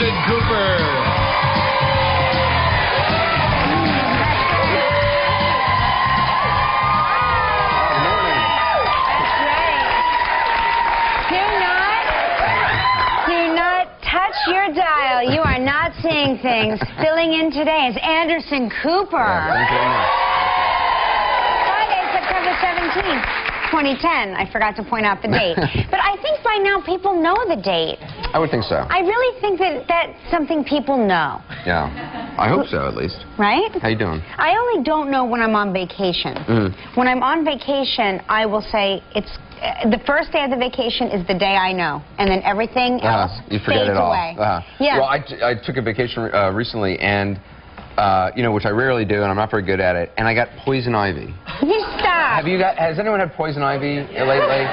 Anderson Cooper. Your dial. You are not seeing things. Filling in today is Anderson Cooper. Yeah, Friday, September 17th, 2010. I forgot to point out the date. But I think by now people know the date. I would think so. I really think that that's something people know. Yeah. I hope so, at least. Right? How you doing? I only don't know when I'm on vacation. When I'm on vacation, I will say it's the first day of the vacation is the day I know, and then everything else you forget fades it all. away. Yeah. Well, I took a vacation recently, and you know, which I rarely do, and I'm not very good at it. And I got poison ivy. You stop. Has anyone had poison ivy lately?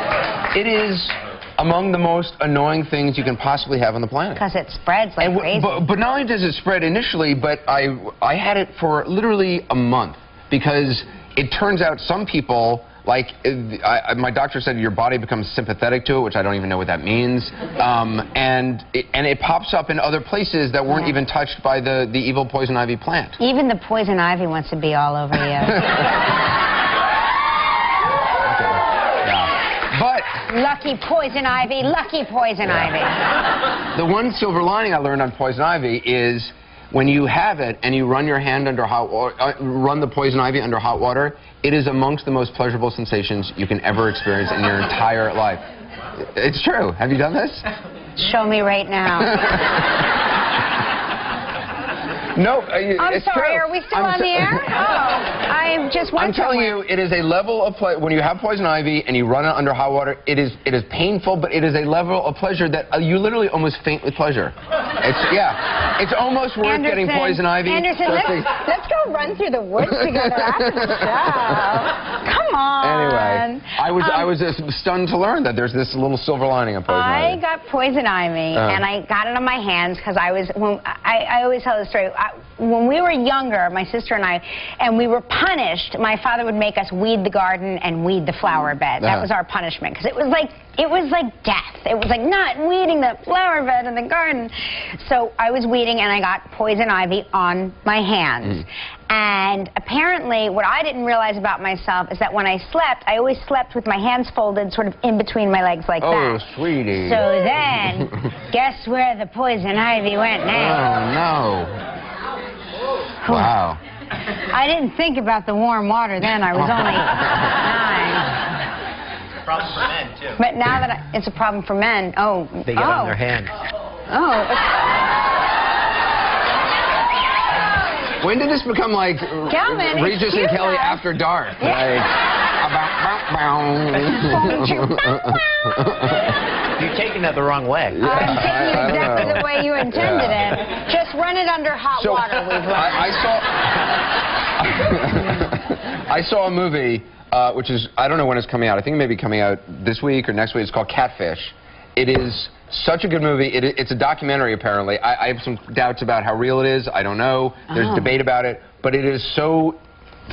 It is among the most annoying things you can possibly have on the planet. Because it spreads like crazy. But not only does it spread initially, but I had it for literally a month, because it turns out some people, like, my doctor said your body becomes sympathetic to it, which I don't even know what that means. And it pops up in other places that weren't even touched by the evil poison ivy plant. Even the poison ivy wants to be all over you. But lucky poison ivy, lucky poison ivy. The one silver lining I learned on poison ivy is when you have it and you run your hand under hot water, run the poison ivy under hot water, it is amongst the most pleasurable sensations you can ever experience in your entire life. It's true. Have you done this? Show me right now. No, I'm sorry, true. Are we still on the air? Oh, I just went I'm telling you, it is a level of pleasure. When you have poison ivy and you run it under hot water, it is painful, but it is a level of pleasure that you literally almost faint with pleasure. It's almost worth getting poison ivy. Anderson, let's go run through the woods together after the show. Come on. Anyway, I was stunned to learn that there's this little silver lining on poison ivy. I got poison ivy, and I got it on my hands because I always tell the story. When we were younger, my sister and I, and we were punished, my father would make us weed the garden and weed the flower bed. That was our punishment, because it was like death. It was like not weeding the flower bed in the garden. So I was weeding, and I got poison ivy on my hands. And apparently, what I didn't realize about myself is that when I slept, I always slept with my hands folded sort of in between my legs like that. Oh, sweetie. So then, guess where the poison ivy went next? Oh, no. Wow. I didn't think about the warm water then. I was only 9. Problem for men, too. But now that it's a problem for men, they get on their hands. When did this become like Calvin, Regis and Kelly after dark? You're taking that the wrong way. I'm taking it exactly the way you intended it. Just run it under hot water, we've learned. I saw a movie, which is, I don't know when it's coming out. I think it may be coming out this week or next week. It's called Catfish. It is such a good movie. It's a documentary, apparently. I have some doubts about how real it is. I don't know. There's debate about it. But it is so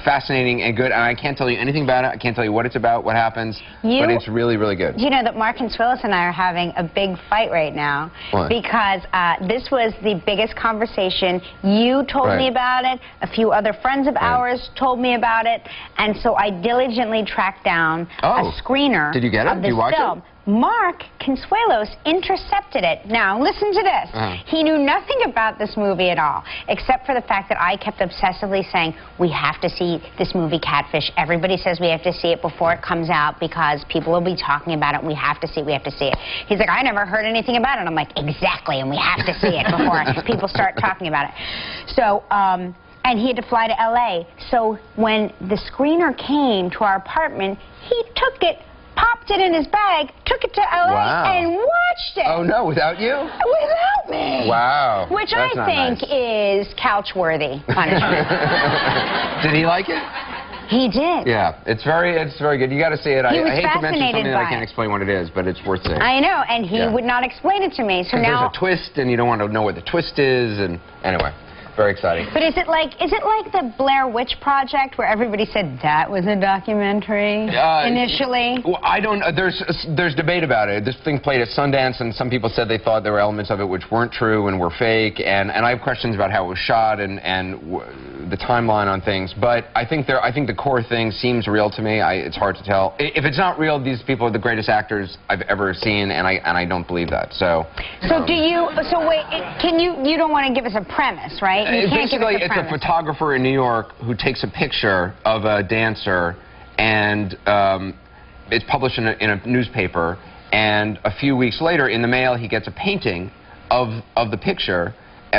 fascinating and good, and I can't tell you anything about it. I can't tell you what it's about, what happens, but it's really, really good. You know that Mark Consuelos and I are having a big fight right now. What? Because this was the biggest conversation. You told me about it. A few other friends of ours told me about it, and so I diligently tracked down a screener. Did you get it? Of this Did you watch film. it? Mark Consuelos intercepted it. Now, listen to this. He knew nothing about this movie at all, except for the fact that I kept obsessively saying, we have to see this movie, Catfish. Everybody says we have to see it before it comes out because people will be talking about it. We have to see it. We have to see it. He's like, I never heard anything about it. I'm like, exactly, and we have to see it before people start talking about it. So, and he had to fly to L.A. So when the screener came to our apartment, he took it, popped it in his bag, took it to L.A. and watched it. Oh, no, without you? Without me. Wow. Which I think is couch-worthy punishment. Did he like it? He did. Yeah, it's very good. You got to see it. I hate to mention something that I can't explain what it is, but it's worth seeing. I know, and he would not explain it to me. So now there's a twist, and you don't want to know what the twist is, and anyway. very exciting. But is it like the Blair Witch Project where everybody said that was a documentary initially? Well, I don't. There's debate about it. This thing played at Sundance, and some people said they thought there were elements of it which weren't true and were fake. And I have questions about how it was shot and the timeline on things. But I think the core thing seems real to me. It's hard to tell. If it's not real, these people are the greatest actors I've ever seen, and I don't believe that. So. So do you? So wait, can you? You don't want to give us a premise, right? You can't give us a premise. It's a photographer in New York who takes a picture of a dancer, and it's published in a newspaper. And a few weeks later, in the mail, he gets a painting of the picture,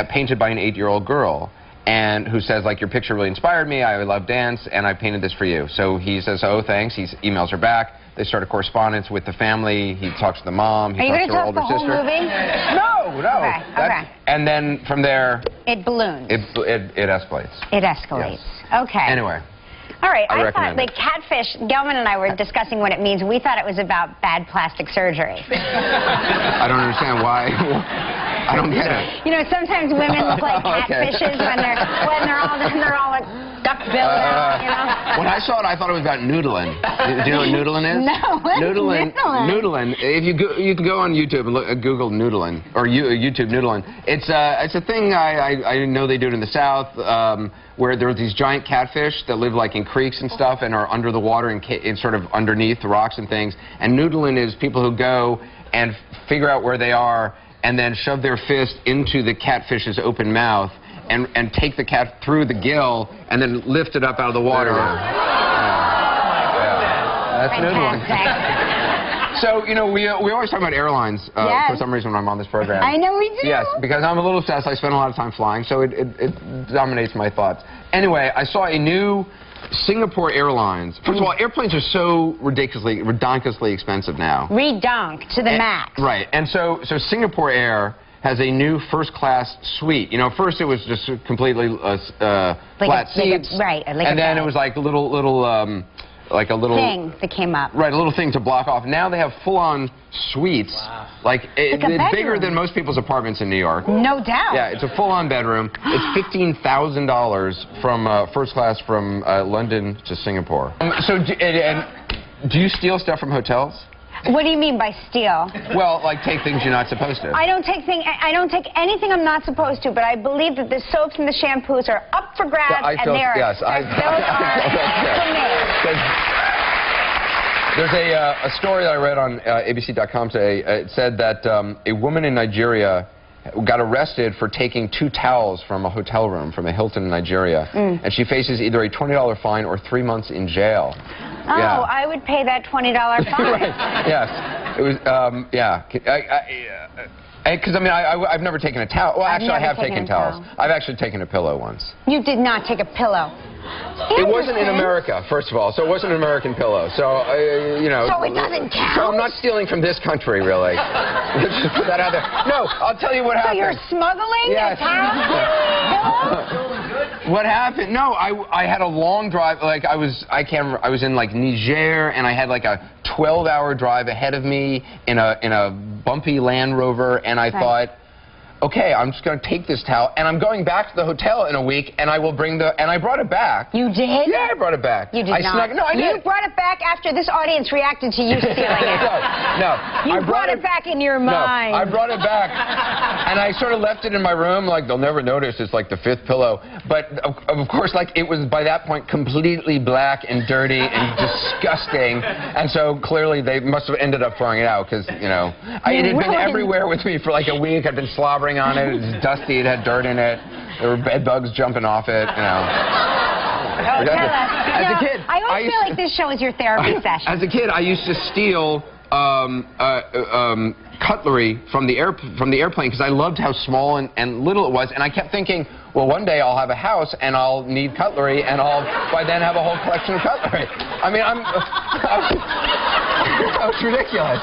painted by an 8-year-old girl, and who says, like, your picture really inspired me. I love dance, and I painted this for you. So he says, oh, thanks. He emails her back. They start a correspondence with the family. He talks to the mom. He talks to her older sister. Are you going to tell us the whole movie? No. Okay. And then from there, it balloons. It escalates. It escalates. Yes. Okay. Anyway. All right. I thought, like, catfish, Gelman and I were discussing what it means. We thought it was about bad plastic surgery. I don't understand why. I don't get it. You know, sometimes women look like catfishes when they're all like duck-billed out, you know? When I saw it, I thought it was about noodling. Do you know what noodling is? No, what's noodling? Noodling. If you can go on YouTube and Google noodling, or YouTube noodling. It's a thing I know they do it in the South, where there are these giant catfish that live like in creeks and stuff and are under the water and sort of underneath the rocks and things. And noodling is people who go and figure out where they are and then shove their fist into the catfish's open mouth and take the cat through the gill and then lift it up out of the water. That's noodling. So, you know, we always talk about airlines for some reason when I'm on this program. I know we do. Yes, because I'm a little obsessed. I spend a lot of time flying, so it dominates my thoughts. Anyway, I saw a new Singapore Airlines. First of all, airplanes are so redonkulously expensive now. Redonk to the max. Right, and so Singapore Air has a new first-class suite. You know, first it was just completely flat seats, and then it was like a little thing that came up. Right, a little thing to block off. Now they have full-on suites, like bigger than most people's apartments in New York. No doubt. Yeah, it's a full-on bedroom. It's $15,000 from first class from London to Singapore. So, do you steal stuff from hotels? What do you mean by steal? Well, like take things you're not supposed to. I don't take anything I'm not supposed to, but I believe that the soaps and the shampoos are up for grabs, and they're those are for me. There's a story that I read on ABC.com today. It said that a woman in Nigeria got arrested for taking 2 towels from a hotel room from a Hilton in Nigeria, and she faces either a $20 fine or 3 months in jail. Oh, yeah. I would pay that $20 fine. Right. Yes, it was. Yeah, because I mean, I've never taken a towel. Well, actually, I have taken towels. I've actually taken a pillow once. You did not take a pillow. It wasn't in America, first of all, so it wasn't an American pillow. So, you know. So it doesn't count? So I'm not stealing from this country, really. Let's just put that out there. No, I'll tell you what happened. So you're smuggling a towel? What happened? No, I had a long drive. Like I was in like Niger, and I had like a 12-hour drive ahead of me in a bumpy Land Rover, and I thought, okay, I'm just going to take this towel, and I'm going back to the hotel in a week, and I will bring and I brought it back. You did? Yeah, I brought it back. You did not. No, I did. You brought it back after this audience reacted to you stealing it. No. You brought it back in your mind. No, I brought it back, and I sort of left it in my room, like they'll never notice. It's like the 5th pillow. But, of course, like it was by that point completely black and dirty and disgusting, and so clearly they must have ended up throwing it out because, you know, it had been everywhere with me for like a week. I'd been slobbering on it. It was dusty. It had dirt in it. There were bed bugs jumping off it. You know. As a kid, I always feel like this show is your therapy session. As a kid, I used to steal cutlery from the airplane because I loved how small and little it was, and I kept thinking, well, one day I'll have a house and I'll need cutlery, and I'll by then have a whole collection of cutlery. I mean, it's ridiculous.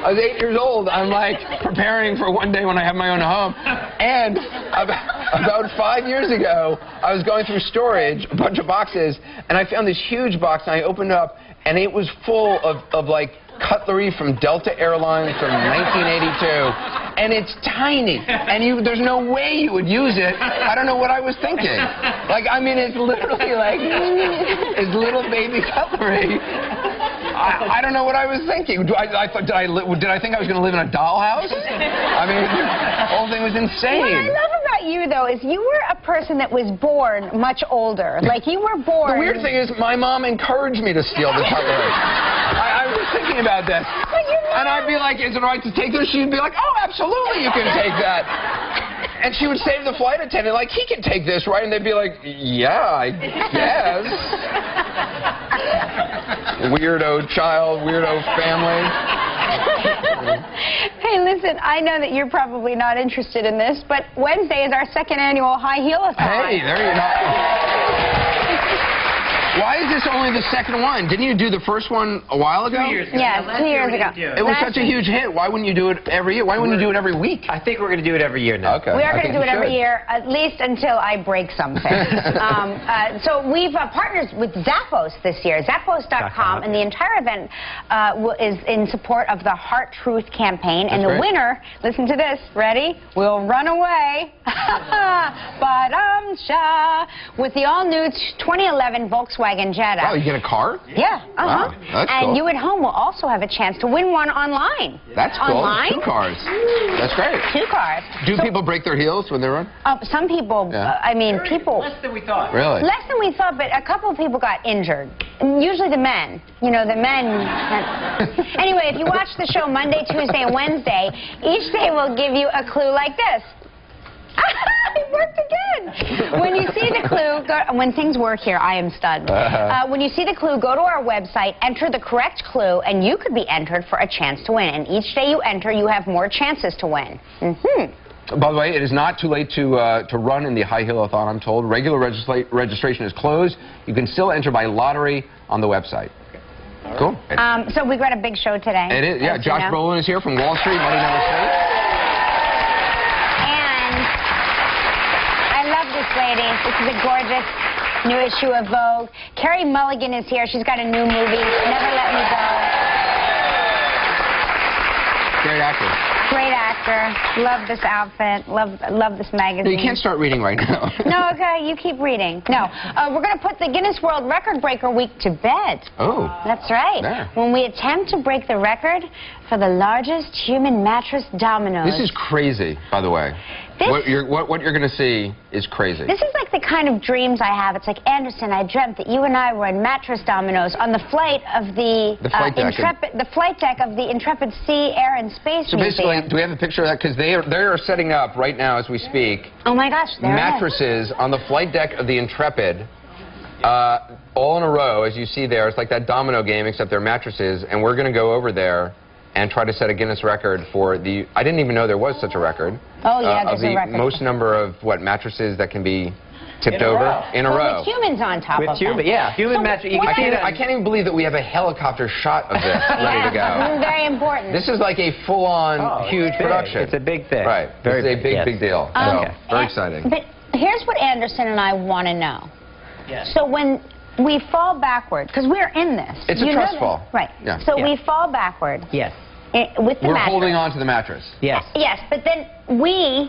I was 8 years old. I'm like preparing for one day when I have my own home. And about 5 years ago, I was going through storage, a bunch of boxes, and I found this huge box, and I opened it up, and it was full of like cutlery from Delta Airlines from 1982. and it's tiny, and there's no way you would use it. I don't know what I was thinking. Like, I mean, it's literally like it's little baby cutlery. I don't know what I was thinking. Did I think I was going to live in a dollhouse? I mean, the whole thing was insane. What I love about you, though, is you were a person that was born much older. Like, you were born... The weird thing is, my mom encouraged me to steal the cutlery. I was thinking about this. And I'd be like, is it all right to take this? She'd be like, oh, absolutely, you can take that. And she would say to the flight attendant, like, he can take this, right? And they'd be like, yeah, I guess. Weirdo child, weirdo family. Hey, listen, I know that you're probably not interested in this, but Wednesday is our second annual High Heel-a-thon. Hey, there you go. Why is this only the second one? Didn't you do the first one a while ago? 2 years ago. Yeah, 2 years ago. It was such a huge hit. Why wouldn't you do it every year? Why wouldn't you do it every week? I think we're going to do it every year now. Okay. We are going to do it you every should. year, at least until I break something. So we've partnered with Zappos this year, Zappos.com, and the entire event is in support of the Heart Truth campaign. And the winner, listen to this, ready? Will run away, with the all-new 2011 Volkswagen Jetta. Wow, you get a car? Yeah, Wow, that's and cool. you at home will also have a chance to win one online. That's cool. Online? 2 cars. That's great. 2 cars. Do people break their heels when they run? Some people, Yeah. I mean, people... Less than we thought. Really? Less than we thought, but a couple of people got injured. Usually the men. You know, the men... Anyway, if you watch the show Monday, Tuesday, and Wednesday, each day will give you a clue like this. It worked again. When you see the clue, when things work here, I am stunned. When you see the clue, go to our website, enter the correct clue, and you could be entered for a chance to win. And each day you enter, you have more chances to win. By the way, it is not too late to run in the High Heel-a-thon, I'm told. Regular registration is closed. You can still enter by lottery on the website. Cool. So we've got a big show today. It is, yeah. Josh Brolin is here from Wall Street, Money Never Sleeps. I love this lady. This is a gorgeous new issue of Vogue. Carey Mulligan is here. She's got a new movie, Never Let Me Go. Great actor. Great actor. Love this outfit. Love this magazine. No, you can't start reading right now. No, okay, you keep reading. No, we're going to put the Guinness World Record Breaker Week to bed. Oh. That's right. There. When we attempt to break the record for the largest human mattress dominoes. This is crazy, by the way. What you're going to see is crazy. This is like the kind of dreams I have. It's like, Anderson, I dreamt that you and I were in mattress dominoes on the flight of the flight deck of the Intrepid Sea, Air, and Space Museum. So basically, do we have a picture of that? Because they are setting up right now as we speak. Oh my gosh, there mattresses on the flight deck of the Intrepid, all in a row, as you see there. It's like that domino game, except they're mattresses, and we're going to go over there and try to set a Guinness record for the... I didn't even know there was such a record. Oh, yeah, there's a record. Of the most number of, mattresses that can be tipped over in a row. With humans on top of them. Yeah, human mattress. You can see that. I can't even believe that we have a helicopter shot of this ready to go. Very important. This is like a full-on huge production. It's a big thing. Right. It's a big deal. So, very exciting. But here's what Anderson and I want to know. Yes. So when we fall backward, because we're in this. It's a trust fall. Right. Yeah. So we fall backward. Yes. With the We're mattress. holding on to the mattress. Yes. Yes, but then me,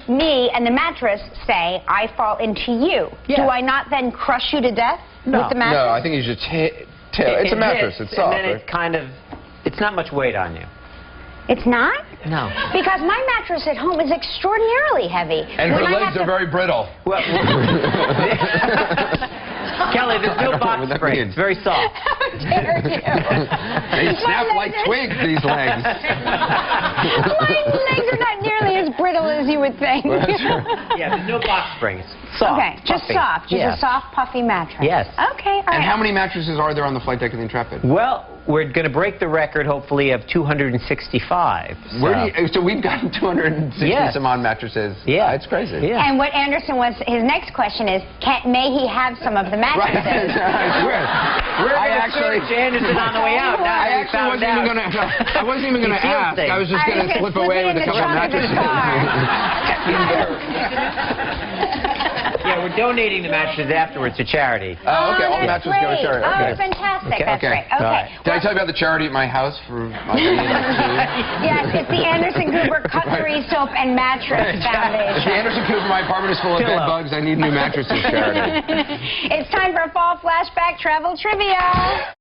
and the mattress say, I fall into you. Yeah. Do I not then crush you to death with the mattress? No, I think you should it's a mattress. It's soft. And then it kind of, it's not much weight on you. It's not? No. Because my mattress at home is extraordinarily heavy. And her legs are very brittle. Well, Kelly, there's no box spring. It's very soft. How dare you? They snap like twigs, these legs. My legs are not nearly as brittle as you would think. Yeah, there's no box spring. It's soft. Okay, just puffy. soft. Just a soft, puffy mattress. Yes. Okay, all right. And how many mattresses are there on the flight deck of the Intrepid? Well, we're going to break the record, hopefully, of 265. So we've gotten 260 some odd mattresses. Yeah. It's crazy. Yeah. And what Anderson wants, his next question is, may he have some of the mattresses? We're going to search Anderson on the way out. I wasn't even going to ask. I was just going to slip away with a couple of mattresses. Yeah, we're donating the mattresses afterwards to charity. Oh, okay. All the that's mattresses go to great. charity. Oh, Okay. fantastic. Okay. That's Okay. great. Okay. All right. Did I tell you about the charity at my house for my Yes, it's the Anderson Cooper Cutlery, Soap, and Mattress If the Foundation. Anderson Cooper, my apartment is full of bed bugs, I need new mattresses charity. It's time for Fall Flashback Travel Trivia.